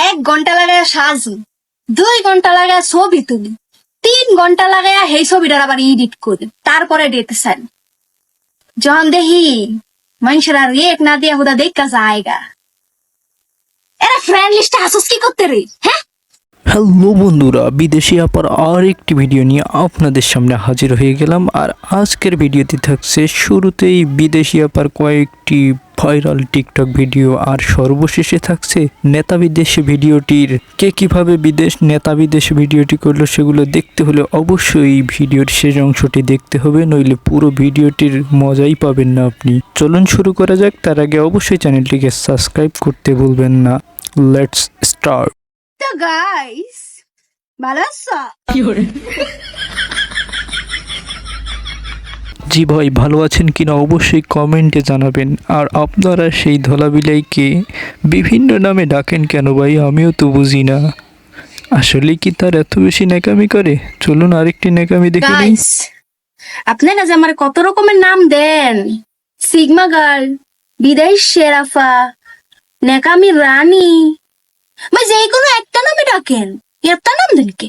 1 ঘন্টা লাগায় সাজু, 2 ঘন্টা লাগায় ছবি তুলি, 3 ঘন্টা লাগায় সেই ছবিটার আবার এডিট করি, তারপরে ডেতে চান। যখন দেখি মানুষের আর রেট না দিয়া হুদা দেখা জায়গা, এরা ফ্রেন্ড লিস্টে আসস কি করতে রে? হ্যাঁ, হ্যালো বন্ধুরা, বিদেশি আপার আর একটি ভিডিও নিয়ে আপনাদের সামনে হাজির হয়ে গেলাম। আর আজকের ভিডিওতে থাকছে শুরুতেই বিদেশি আপার কয়েকটি ভাইরাল টিকটক ভিডিও, আর সর্বশেষে থাকছে নেতা বিদেশ ভিডিওটির কে কিভাবে নেতা বিদেশ ভিডিওটি করলো সেগুলো দেখতে হলে অবশ্যই ভিডিওর শেষ অংশটি দেখতে হবে, নইলে পুরো ভিডিওটির মজাই পাবেন না আপনি। চলুন শুরু করা যাক। তার আগে অবশ্যই চ্যানেলটিকে সাবস্ক্রাইব করতে ভুলবেন না। Let's start. তো গাইস, ভালো আছো? জি ভাই, ভালো আছেন কিনা অবশ্যই কমেন্টে জানাবেন। আর আপনারা সেই ধলাবিলাইকে বিভিন্ন নামে ডাকেন কেন ভাই? আমিও তো বুঝি না। আসলে কি তার এত বেশি ন্যাকামি করে? চলুন আরেকটি ন্যাকামি দেখে নিই। গাইস, আপনারা যে আমার কত রকমের নাম দেন, সিগমা গার্ল, বিদেশ শেরাফা, নেকামি রানী, ভাই যে কোনো একটা নামে ডাকেন, একটা নাম দেন কে?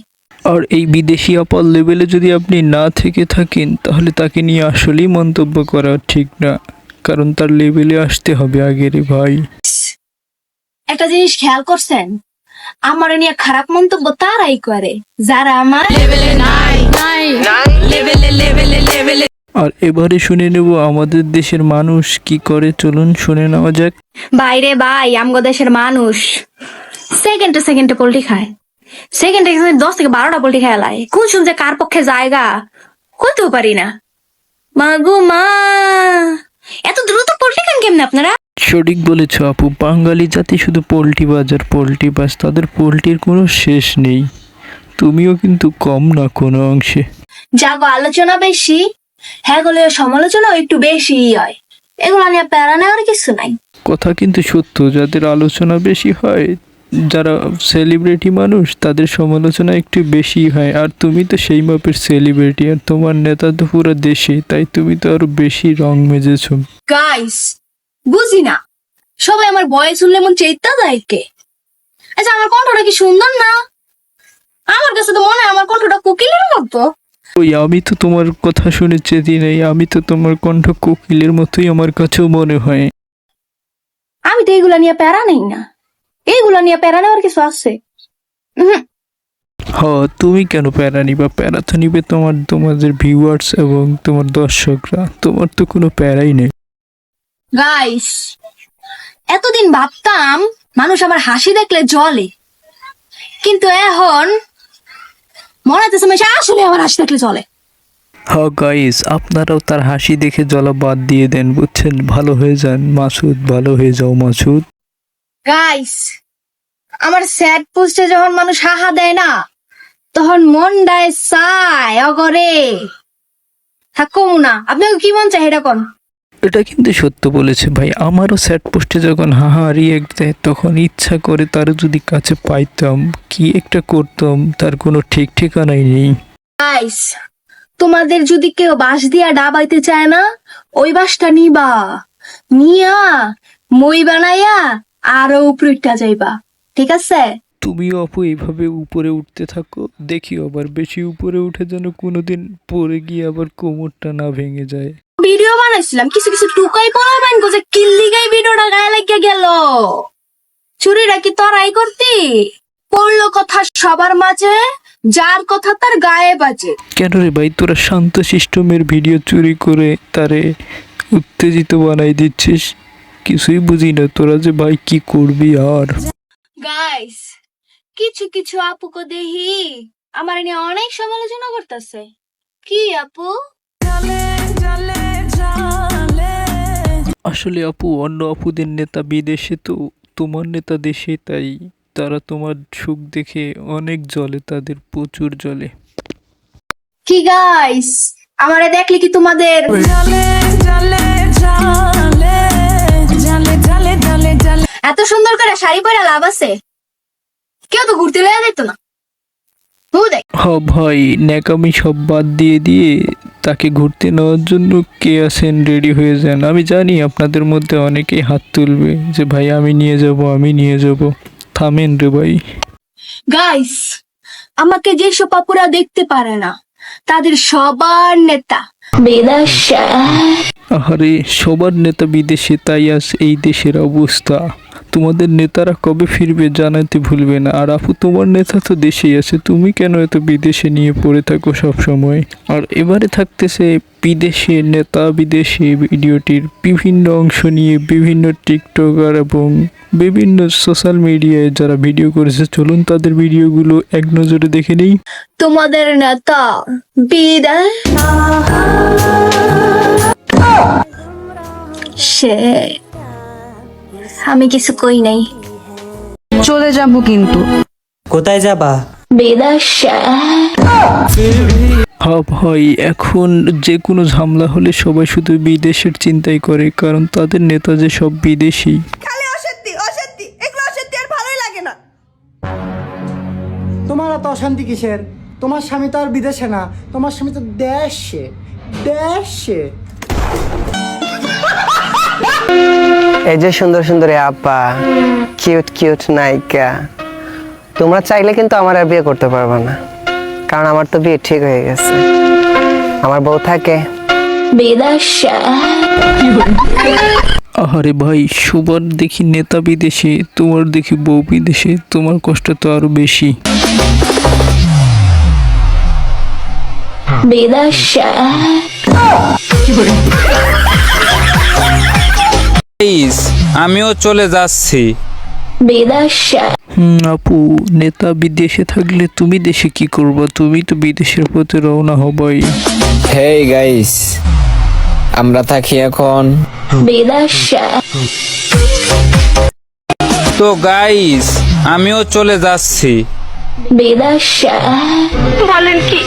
আর এই বিদেশি আপার লেভেলে যদি আপনি না থেকে থাকেন, তাহলে তাকে নিয়ে আসলেই মন্তব্য করা ঠিক না, কারণ তার লেভেলে আসতে হবে আগে রে ভাই। একটা জিনিস খেয়াল করছেন, আমার নিয়ে খারাপ মন্তব্য তারাই করে যারা আমার লেভেলে নাই। আর এবারে শুনে নেব আমাদের দেশের মানুষ কি করে। চলুন শুনে নেওয়া যাক। বাইরে ভাই, আমগো দেশের মানুষ সেকেন্ডে সেকেন্ডে পোল্ট্রি খায়, সেকেন্ডে 10 থেকে 12টা পোল্ট্রি খেয়ে লাই। কোন শুনছে কার পক্ষে জায়গা কইতেও পারি না। মা গো মা, এত দ্রুত পোল্ট্রি খান কেমনে আপনারা? সঠিক বলেছ আপু, বাঙালি জাতি শুধু পোল্ট্রি বাজার পোল্ট্রি বাস, তাদের পোল্ট্রির কোনো শেষ নেই। তুমিও কিন্তু কম না কোনো অংশে। যাগো আলোচনা বেশি, হ্যাঁ গুলো সমালোচনা একটু বেশি হয়, এগুলো নিয়ে প্যারা নেওয়ার কিছু নাই। কথা কিন্তু সত্য, যাদের আলোচনা বেশি হয়, যারা সেলিব্রিটি মানুষ, তাদের সমালোচনা একটু বেশি হয়। আর তুমি তো সেই মাপের সেলিব্রিটি, আর তোমার নেতা তো পুরো দেশে, তাই তুমি তো আরো বেশি রং মেজেছ। গাইস, বুঝি না, সবাই আমার বয়স শুনলে মন চেতা যায় কে? আচ্ছা, আমার কণ্ঠটা কি সুন্দর না? আমার কাছে তো মনে হয় আমার কণ্ঠটা কোকিলের মতো। ওই আমি তো তোমার কথা শুনে চেতি নেই, আমি তো তোমার কণ্ঠ কোকিলের মতোই আমার কাছেও মনে হয়। আমি তো এইগুলা নিয়ে প্যারা নেই না, এইগুলা নিয়ে প্যারা নেওয়ার কিছু আছে? হ, তুমি কেন প্যারা নিবা? প্যারা তো নিবে তোমাদের ভিউয়ার্স এবং তোমার দর্শকরা। তোমার তো কোনো প্যারাই নেই। গাইস, এতদিন ভাবতাম মানুষ আমার হাসি দেখলে জ্বলে, কিন্তু এখন মনে হচ্ছে মানুষ আসলে আমার হাসি দেখলে জ্বলে। হ্যাঁ গাইস, আপনারাও তার হাসি দেখে জ্বলা বাদ দিয়ে দেন, বুঝছেন? ভালো হয়ে যান মাসুদ, ভালো হয়ে যাও মাসুদ। গাইস, আমার স্যাড পোস্টে যখন মানুষ হাহা দেয় না, তখন মনটায় চায় অগরে থাকো না। আপনাকে কি মন চায় এটা কোন? এটা কিন্তু সত্য বলেছে ভাই। আমারও স্যাড পোস্টে যখন হাহা রিয়েক্ট দেয়, তখন ইচ্ছা করে তার যদি কাছে পাইতাম, কি একটা করতাম, তার কোনো ঠিক ঠিকানাই নেই। গাইস, তোমাদের যদি কেউ বাঁশ দিয়া ডাবাইতে চায় না, ওই বাঁশটা নিবা, নিয়া মই বানাইয়া আরো উপরে যাইবা, ঠিক আছে? তুমিও আপু এইভাবে উপরে উঠতে থাকো, দেখি আবার বেশি উপরে উঠে যেন কোনোদিন পড়ে গিয়ে আবার কোমরটা না ভেঙে যায়। ভিডিও বানাইছিলাম, কিছু কিছু টুকাই পড়াবেন যে কিল্লি গাই ভিডিওটা গায়ে লেগে গেল। চুরিটা কি তরাই করতি? পড়লো কথা সবার মাঝে, যার কথা তার গায়ে বাজে। কেন রে ভাই, তোরা শান্ত সিস্টেমের ভিডিও চুরি করে তারে উত্তেজিত বানাই দিচ্ছিস? কিছুই বুঝি না তোরা যে ভাই কি করবি। আর গাইস, কিছু কিছু আপুকে দেখি আমার নিয়ে অনেক সমালোচনা করতেছে। কি আপু? আসলে আপু, অন্য আপুদের নেতা বিদেশে, তো তোমার নেতা দেশে, তাই তারা তোমার সুখ দেখে অনেক জ্বলে, তাদের প্রচুর জ্বলে। কি গাইস, আমারে দেখলে কি তোমাদের এত সুন্দর করে শাড়ি পরে লাভ আছে? কেউ তো ঘুরতে লয়ে যেত না। হ ভাই, ন্যাকামি সব বাদ দিয়ে দিয়ে তাকে ঘুরতে নেওয়ার জন্য কে আছেন রেডি হয়ে যান। আমি জানি আপনাদের মধ্যে অনেকেই হাত তুলবে যে ভাই আমি নিয়ে যাব, আমি নিয়ে যাব। থামেন রে ভাই। গাইস, আমাকে যেসব আপুরা দেখতে পারে না তাদের সবার নেতা বেদাশা। আরে সবার নেতা বিদেশে, তাই আজ এই দেশের অবস্থা। তোমাদের নেতারা কবে ফিরবে জানাতে ভুলবে না। আর আপু, তোমার নেতা তো দেশেই আছে, তুমি কেন এত বিদেশে নিয়ে পড়ে থাকো সব সময়? আর এবারে থাকতেছে বিদেশে নেতা বিদেশে ভিডিওটির বিভিন্ন অংশ নিয়ে বিভিন্ন টিকটকার এবং বিভিন্ন সোশ্যাল মিডিয়ায় যারা ভিডিও করেছে, চলুন তাদের ভিডিওগুলো এক নজরে দেখে নেই। তোমাদের নেতা বিদায় সে, আমি কিছু কই নাই। চলে যাব কিন্তু। কোথায় যাবা? বেদাশা। হ্যাঁ ভাই, এখন যে কোনো ঝামেলা হলে সবাই শুধু বিদেশের চিন্তাই করে, কারণ তাদের নেতা যে সব বিদেশি। খালি অশান্তি অশান্তি, এগুলো অশান্তি আর ভালোই লাগে না। তোমার এত অশান্তি কিসের? তোমার স্বামী তো আর বিদেশে না, তোমার স্বামী তো দেশে দেশে। এই যে সুন্দর সুন্দর আপা, কিউট কিউট নায়িকা, তোমরা চাইলে কিন্তু আমার আর বিয়ে করতে পারবে না, কারণ আমার তো বিয়ে ঠিক হয়ে গেছে। আমার বউ থাকে। বেদাশা। আরে ভাই, সবার দেখি নেতা বিদেশে, তোমার দেখি বউ বিদেশে, তোমার কষ্ট তো আরো বেশি। বেদাশা। প্লিজ, আমিও চলে যাচ্ছি। বেদাশা। আপু, নেতা বিদেশে থাকলে তুমি দেশে কি করবা? তুমি তো বিদেশের পথে রওনা হবাই। হেই গাইস, আমরা থাকি এখন বেদাশা। তো গাইস, আমিও চলে যাচ্ছি। বেদাশা। বলেন কি?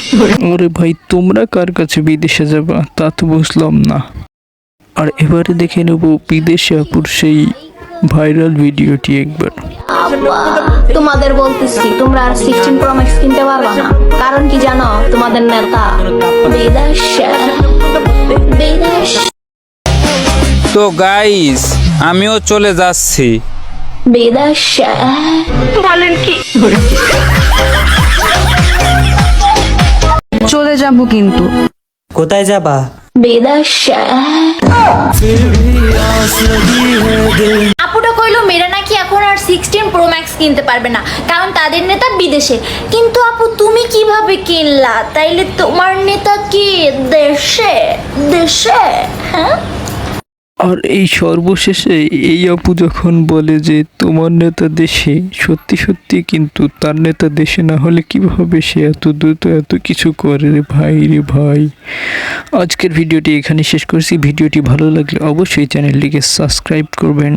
আরে ভাই, তোমরা কার কাছে বিদেশে যাবা তা তো বুঝলাম না। আর এবারে দেখে নেব বিদেশে আপুর সেই ভাইরাল ভিডিওটি একবার। তোমাদের বলতেছি, তোমরা আর 16 Pro Max কিনতে পারবে না। কারণ কি জানো? তোমাদের নেতা বেদাশা। বেদাশা। তো গাইস, আমিও চলে যাচ্ছি। বেদাশা। বলেন কি? চলে যাব কিন্তু। কোথায় যাবা? বেদাশা। আপুটা কইলো মেয়েরা নাকি এখন আর 16 Pro Max কিনতে পারবে না, কারণ তাদের নেতা বিদেশে। কিন্তু আপু, তুমি কিভাবে কিনলা? তাইলে তোমার নেতা কি দেশে দেশে? হ্যাঁ, আর এই সর্বশেষে এই আপু যখন বলে যে তোমার নেতা দেশে, সত্যি সত্যি কিন্তু তার নেতা দেশে না হলে কিভাবে সে এত দ্রুত এত কিছু করে রে ভাই রে ভাই। আজকের ভিডিওটি এখানে শেষ করছি। ভিডিওটি ভালো লাগলে অবশ্যই চ্যানেলটিকে সাবস্ক্রাইব করবেন।